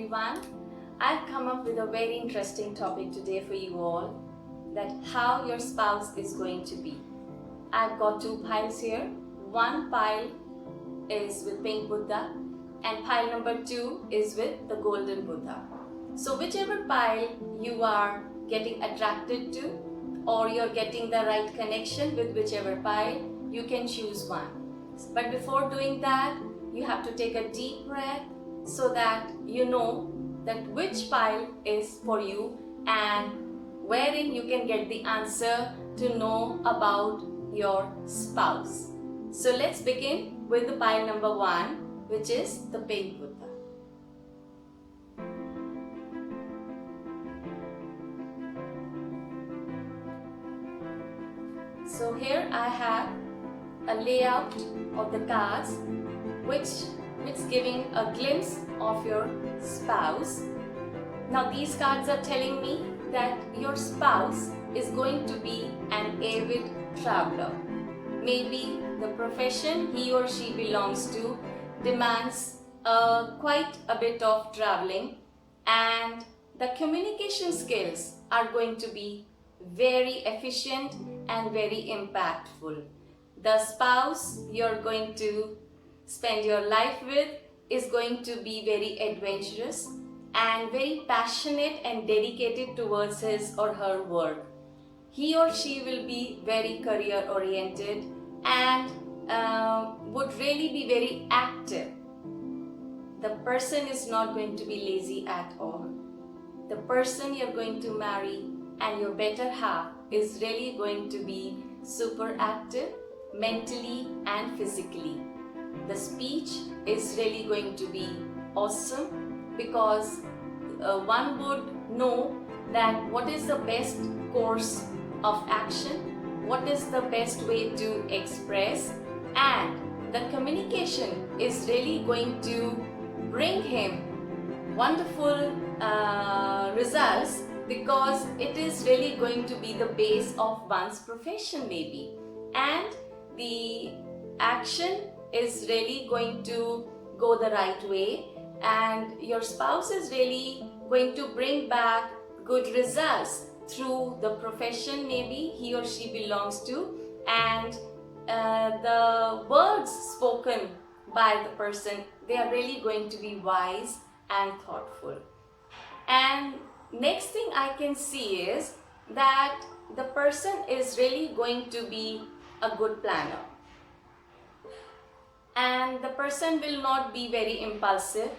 everyone. I've come up with a very interesting topic today for you all, that how your spouse is going to be. I've got two piles here. One pile is with pink Buddha and pile number 2 is with the golden Buddha. So whichever pile you are getting attracted to, or you're getting the right connection with whichever pile, you can choose one. But before doing that, you have to take a deep breath so that you know that which pile is for you and wherein you can get the answer to know about your spouse. So let's begin with the pile number 1, which is the pink Buddha. So here I have a layout of the cards which is giving a glimpse of your spouse. Now these cards are telling me that your spouse is going to be an avid traveler. Maybe the profession he or she belongs to demands quite a bit of traveling, and the communication skills are going to be very efficient and very impactful. The spouse you're going to spend your life with is going to be very adventurous and very passionate and dedicated towards his or her work. He or she will be very career oriented and would really be very active. The person is not going to be lazy at all. The person you're going to marry and your better half is really going to be super active mentally and physically. The speech is really going to be awesome because one would know that what is the best course of action, what is the best way to express, and the communication is really going to bring him wonderful results because it is really going to be the base of one's profession maybe, and the action is really going to go the right way, and your spouse is really going to bring back good results through the profession maybe he or she belongs to, and the words spoken by the person, they are really going to be wise and thoughtful. And next thing I can see is that the person is really going to be a good planner, and the person will not be very impulsive.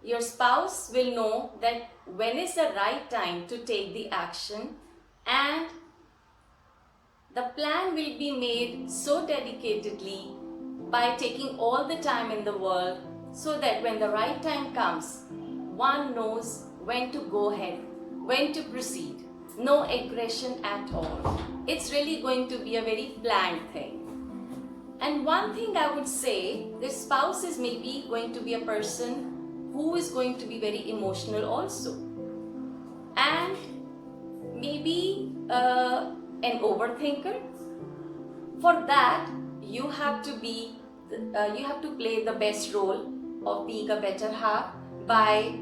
Your spouse will know that when is the right time to take the action, and the plan will be made so dedicatedly by taking all the time in the world so that when the right time comes, one knows when to go ahead, when to proceed. No aggression at all. It's really going to be a very planned thing. And one thing I would say, the spouse is maybe going to be a person who is going to be very emotional also. And maybe an overthinker. For that, you have to play the best role of being a better half by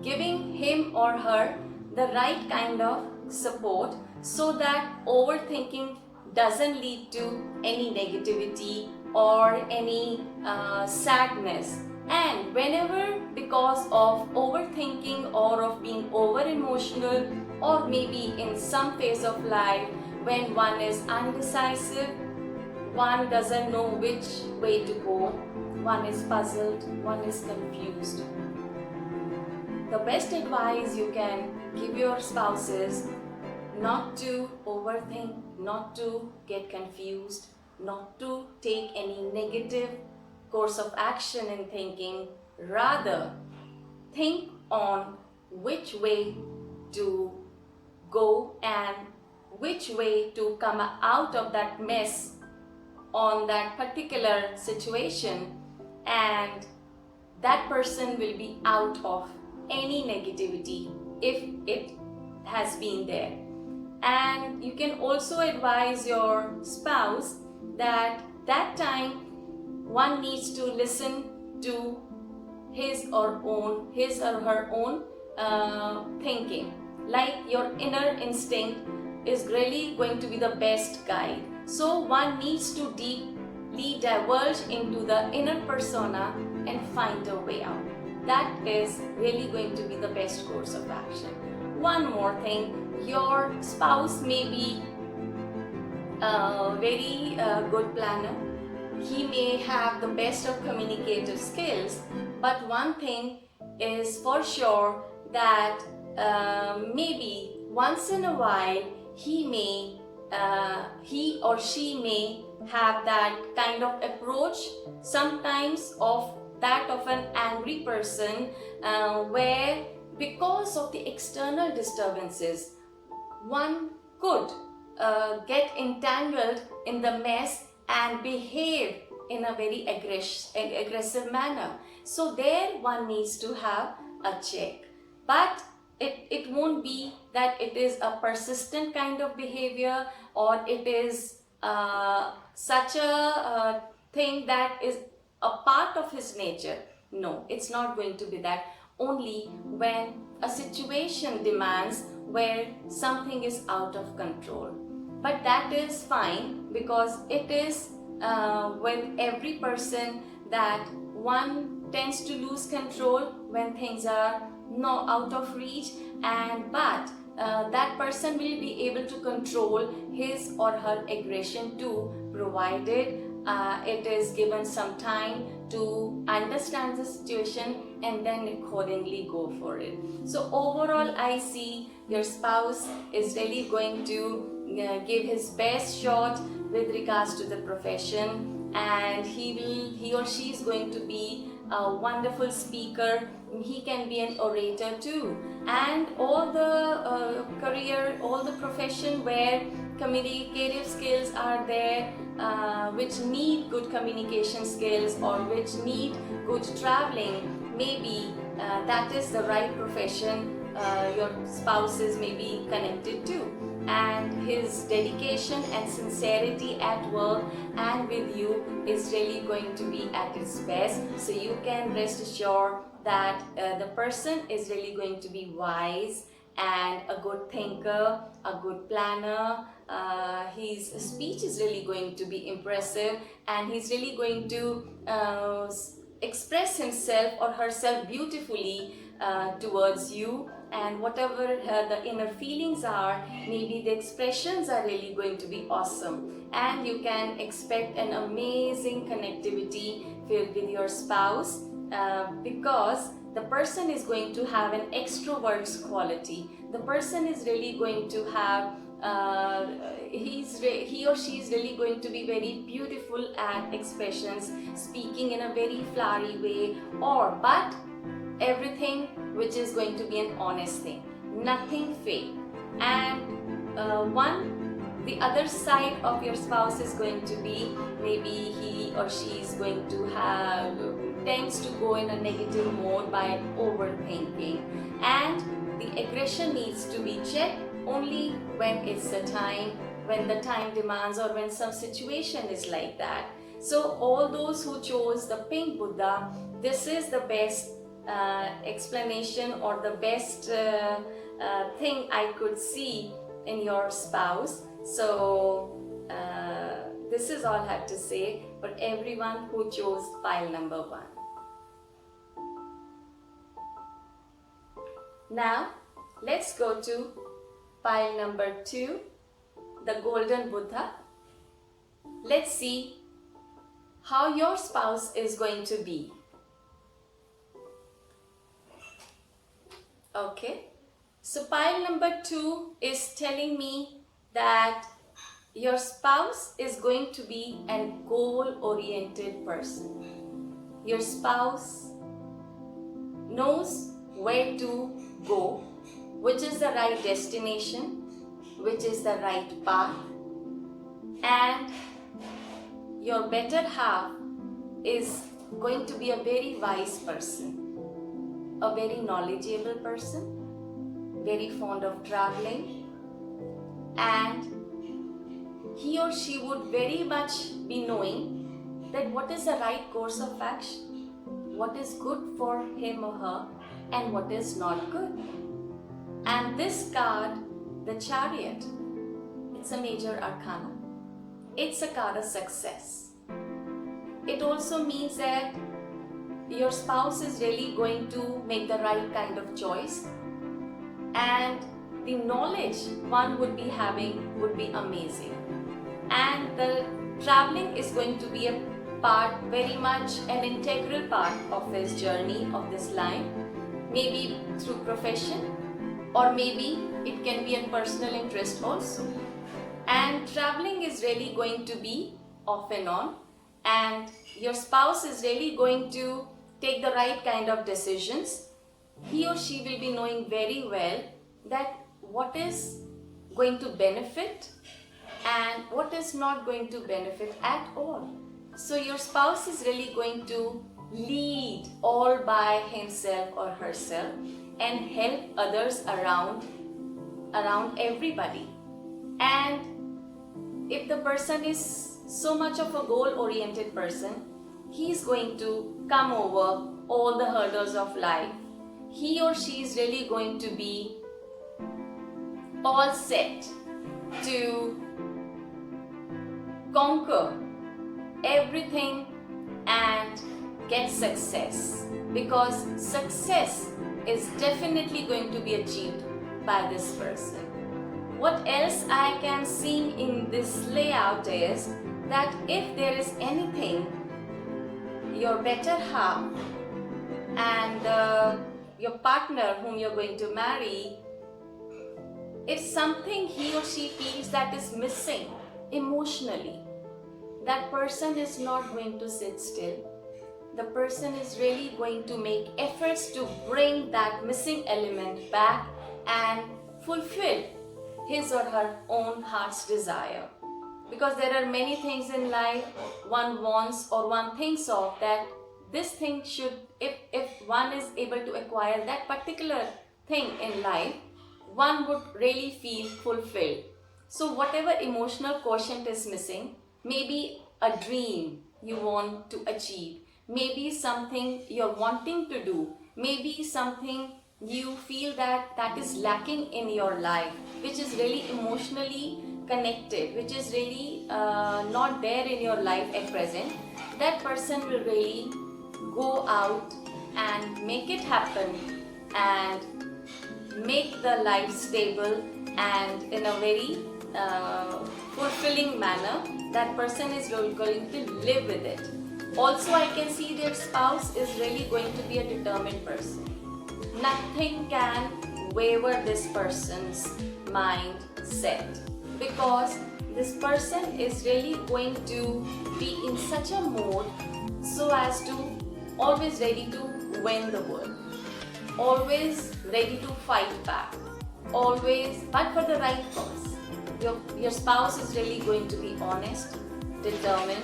giving him or her the right kind of support so that overthinking doesn't lead to any negativity or any sadness. And whenever, because of overthinking or of being over emotional, or maybe in some phase of life when one is undecisive, one doesn't know which way to go, one is puzzled, one is confused, the best advice you can give your spouse is not to overthink, not to get confused, not to take any negative course of action in thinking. Rather, think on which way to go and which way to come out of that mess on that particular situation, and that person will be out of any negativity if it has been there. And you can also advise your spouse that time one needs to listen to his or her own thinking. Like your inner instinct is really going to be the best guide. So one needs to deeply diverge into the inner persona and find a way out. That is really going to be the best course of action. One more thing, your spouse may be a very good planner. He may have the best of communicative skills, but one thing is for sure that maybe once in a while he or she may have that kind of approach, sometimes of that of an angry person, where because of the external disturbances one could get entangled in the mess and behave in a very aggressive manner. So there one needs to have a check. But it won't be that it is a persistent kind of behavior, or it is such a thing that is a part of his nature. No, it's not going to be that. Only when a situation demands where something is out of control. But that is fine, because it is with every person that one tends to lose control when things are not out of reach, but that person will be able to control his or her aggression too, provided it is given some time to understand the situation and then accordingly go for it. So overall, I see your spouse is really going to give his best shot with regards to the profession, and he or she is going to be a wonderful speaker. He can be an orator too, and all the career, all the profession where communicative skills are there, which need good communication skills or which need good traveling, maybe that is the right profession your spouse is maybe connected to. And his dedication and sincerity at work and with you is really going to be at its best. So you can rest assured that the person is really going to be wise and a good thinker, a good planner. His speech is really going to be impressive, and he's really going to express himself or herself beautifully towards you. And whatever the inner feelings are, maybe the expressions are really going to be awesome, and you can expect an amazing connectivity with your spouse, because the person is going to have an extrovert's quality. The person is really going to have he or she is really going to be very beautiful at expressions, speaking in a very flowery way, but everything which is going to be an honest thing, nothing fake. And the other side of your spouse is going to be, maybe he or she is going to have tends to go in a negative mode by overthinking, and the aggression needs to be checked only when it's the time, when the time demands, or when some situation is like that. So all those who chose the pink Buddha, this is the best explanation or the best thing I could see in your spouse. So this is all I have to say for everyone who chose pile number 1. Now let's go to pile number 2, the golden Buddha. Let's see how your spouse is going to be. Okay, so pile number 2 is telling me that your spouse is going to be a goal-oriented person. Your spouse knows where to go, which is the right destination, which is the right path, and your better half is going to be a very wise person, a very knowledgeable person, very fond of traveling, and he or she would very much be knowing that what is the right course of action, what is good for him or her and what is not good. And this card, the Chariot, it's a major arcana. It's a card of success. It also means that your spouse is really going to make the right kind of choice, and the knowledge one would be having would be amazing. And the traveling is going to be a part, very much an integral part of this journey, of this life, maybe through profession, or maybe it can be a personal interest also. And traveling is really going to be off and on, and your spouse is really going to take the right kind of decisions. He or she will be knowing very well that what is going to benefit and what is not going to benefit at all. So your spouse is really going to lead all by himself or herself and help others around everybody. And if the person is so much of a goal-oriented person, he is going to come over all the hurdles of life. He or she is really going to be all set to conquer everything and get success, because success is definitely going to be achieved by this person. What else I can see in this layout is that if there is anything, your better half and your partner whom you're going to marry, if something he or she feels that is missing emotionally, that person is not going to sit still. The person is really going to make efforts to bring that missing element back and fulfill his or her own heart's desire. Because there are many things in life one wants or one thinks of, that this thing should, if one is able to acquire that particular thing in life, one would really feel fulfilled. So whatever emotional quotient is missing, maybe a dream you want to achieve, maybe something you're wanting to do, maybe something you feel that is lacking in your life, which is really emotionally connected, which is really not there in your life at present, that person will really go out and make it happen and make the life stable and in a very fulfilling manner. That person is really going to live with it. Also, I can see their spouse is really going to be a determined person. Nothing can waver this person's mindset, because this person is really going to be in such a mode so as to always ready to win the world, always ready to fight back, always, but for the right cause. Your spouse is really going to be honest, determined,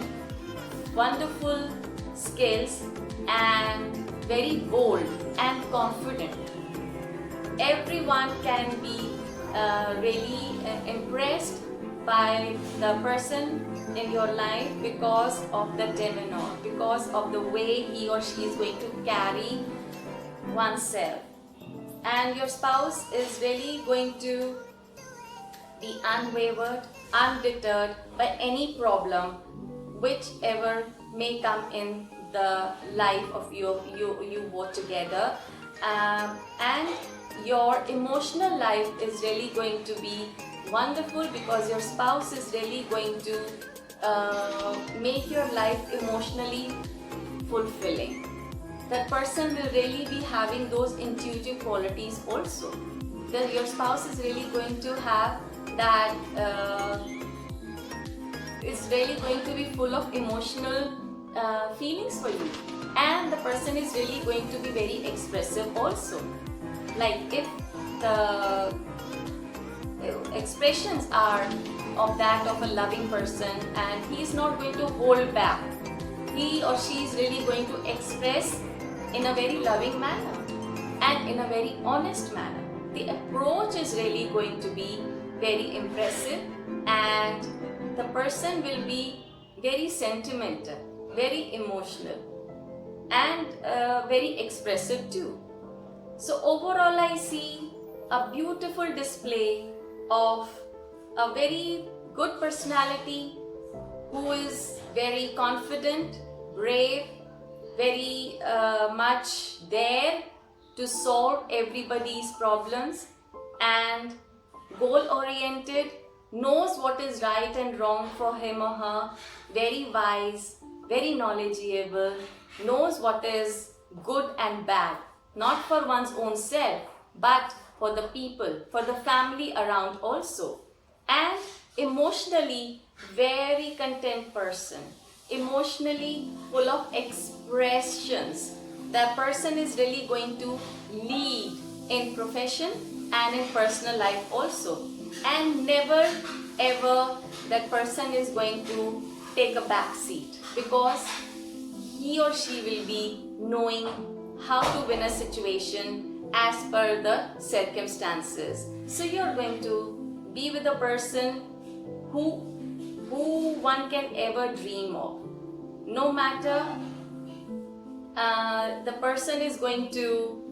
wonderful skills, and very bold and confident. Everyone can be really impressed by the person in your life because of the demeanor, because of the way he or she is going to carry oneself. And your spouse is really going to be unwavered, undeterred by any problem whichever may come in the life of you both together. And your emotional life is really going to be wonderful, because your spouse is really going to make your life emotionally fulfilling. That person will really be having those intuitive qualities also. Your spouse is really going to have that, is really going to be full of emotional feelings for you. And the person is really going to be very expressive also. Like if the expressions are of that of a loving person, and he is not going to hold back, he or she is really going to express in a very loving manner and in a very honest manner. The approach is really going to be very impressive, and the person will be very sentimental, very emotional. and very expressive too. So overall I see a beautiful display of a very good personality who is very confident, brave, very much there to solve everybody's problems, and goal oriented, knows what is right and wrong for him or her, very wise, very knowledgeable, knows what is good and bad, not for one's own self, but for the people, for the family around also. And emotionally very content person, emotionally full of expressions. That person is really going to lead in profession and in personal life also, and never ever that person is going to take a back seat, because he or she will be knowing how to win a situation as per the circumstances. So you're going to be with a person who one can ever dream of. No matter the person is going to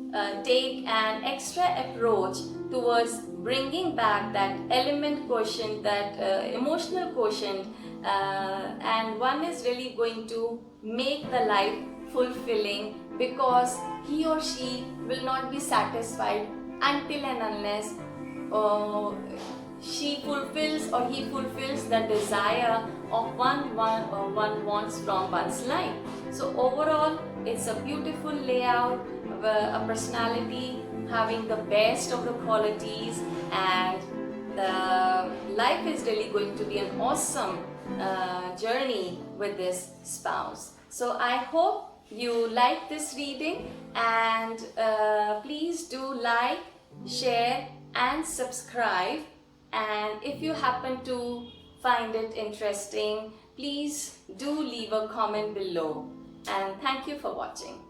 take an extra approach towards bringing back that element quotient, that emotional quotient, and one is really going to make the life fulfilling, because he or she will not be satisfied until and unless she fulfills or he fulfills the desire of one wants from one's life. So overall, it's a beautiful layout, a personality having the best of the qualities, and the life is really going to be an awesome journey with this spouse. So I hope you like this reading, and please do like, share and subscribe. And if you happen to find it interesting, please do leave a comment below. And thank you for watching.